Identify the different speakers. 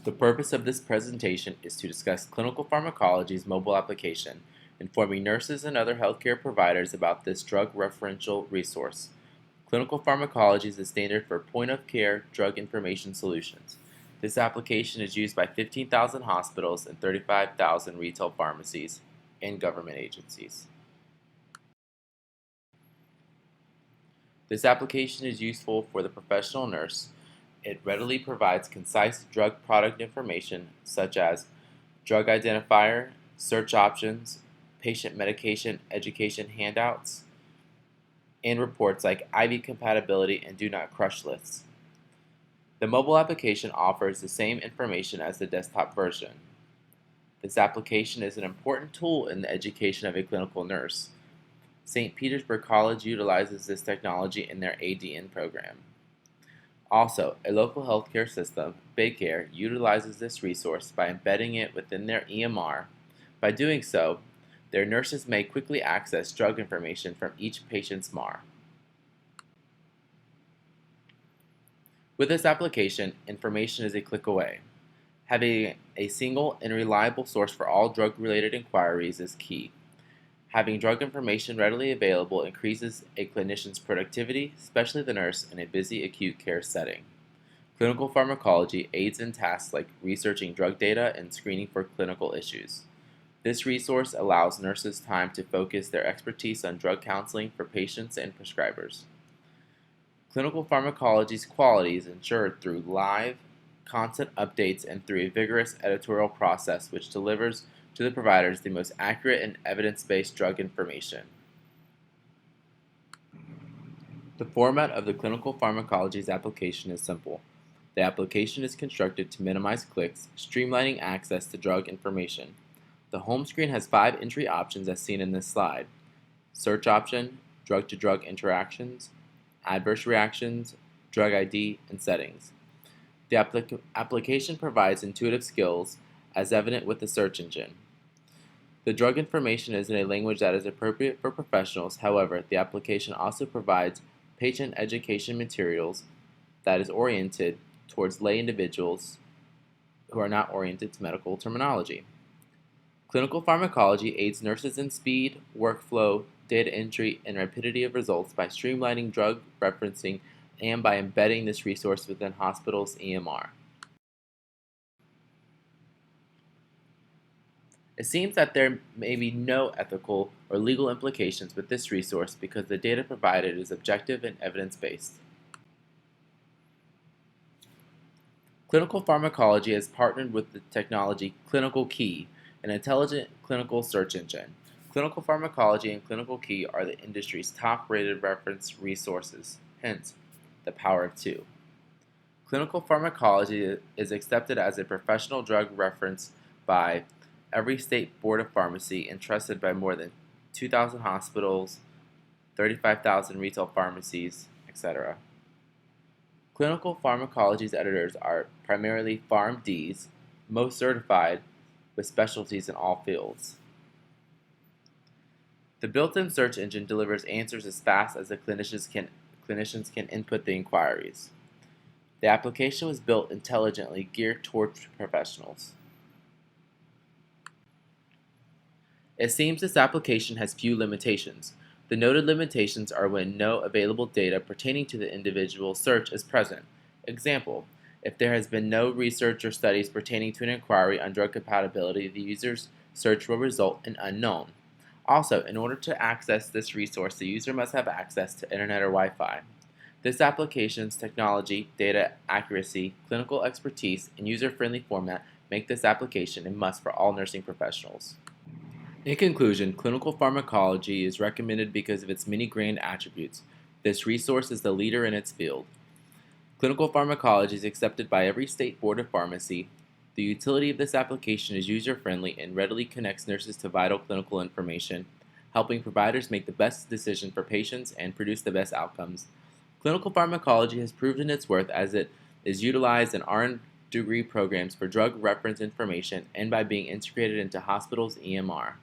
Speaker 1: The purpose of this presentation is to discuss clinical pharmacology's mobile application, informing nurses and other healthcare providers about this drug referential resource. Clinical pharmacology is the standard for point-of-care drug information solutions. This application is used by 15,000 hospitals and 35,000 retail pharmacies and government agencies. This application is useful for the professional nurse. It readily provides concise drug product information such as drug identifier, search options, patient medication education handouts, and reports like IV compatibility and do not crush lists. The mobile application offers the same information as the desktop version. This application is an important tool in the education of a clinical nurse. St. Petersburg College utilizes this technology in their ADN program. Also, a local healthcare system, Baycare, utilizes this resource by embedding it within their EMR. By doing so, their nurses may quickly access drug information from each patient's MAR. With this application, information is a click away. Having a single and reliable source for all drug-related inquiries is key. Having drug information readily available increases a clinician's productivity, especially the nurse in a busy acute care setting. Clinical pharmacology aids in tasks like researching drug data and screening for clinical issues. This resource allows nurses time to focus their expertise on drug counseling for patients and prescribers. Clinical pharmacology's quality is ensured through live content updates and through a vigorous editorial process which delivers to the providers the most accurate and evidence-based drug information. The format of the clinical pharmacology's application is simple. The application is constructed to minimize clicks, streamlining access to drug information. The home screen has 5 entry options as seen in this slide: search option, drug-to-drug interactions, adverse reactions, drug ID, and settings. The application provides intuitive skills as evident with the search engine. The drug information is in a language that is appropriate for professionals. However, the application also provides patient education materials that is oriented towards lay individuals who are not oriented to medical terminology. Clinical pharmacology aids nurses in speed, workflow, data entry, and rapidity of results by streamlining drug referencing and by embedding this resource within hospitals' EMR. It seems that there may be no ethical or legal implications with this resource because the data provided is objective and evidence-based. Clinical pharmacology has partnered with the technology Clinical Key, an intelligent clinical search engine. Clinical pharmacology and Clinical Key are the industry's top-rated reference resources, hence the power of 2. Clinical pharmacology is accepted as a professional drug reference by every state board of pharmacy and trusted by more than 2,000 hospitals, 35,000 retail pharmacies, etc. Clinical pharmacology's editors are primarily PharmDs, most certified with specialties in all fields. The built-in search engine delivers answers as fast as the clinicians can input the inquiries. The application was built intelligently, geared towards professionals. It seems this application has few limitations. The noted limitations are when no available data pertaining to the individual search is present. Example, if there has been no research or studies pertaining to an inquiry on drug compatibility, the user's search will result in unknown. Also, in order to access this resource, the user must have access to internet or Wi-Fi. This application's technology, data accuracy, clinical expertise, and user-friendly format make this application a must for all nursing professionals. In conclusion, clinical pharmacology is recommended because of its many grand attributes. This resource is the leader in its field. Clinical pharmacology is accepted by every state board of pharmacy. The utility of this application is user-friendly and readily connects nurses to vital clinical information, helping providers make the best decision for patients and produce the best outcomes. Clinical pharmacology has proven its worth as it is utilized in RN degree programs for drug reference information and by being integrated into hospitals' EMR.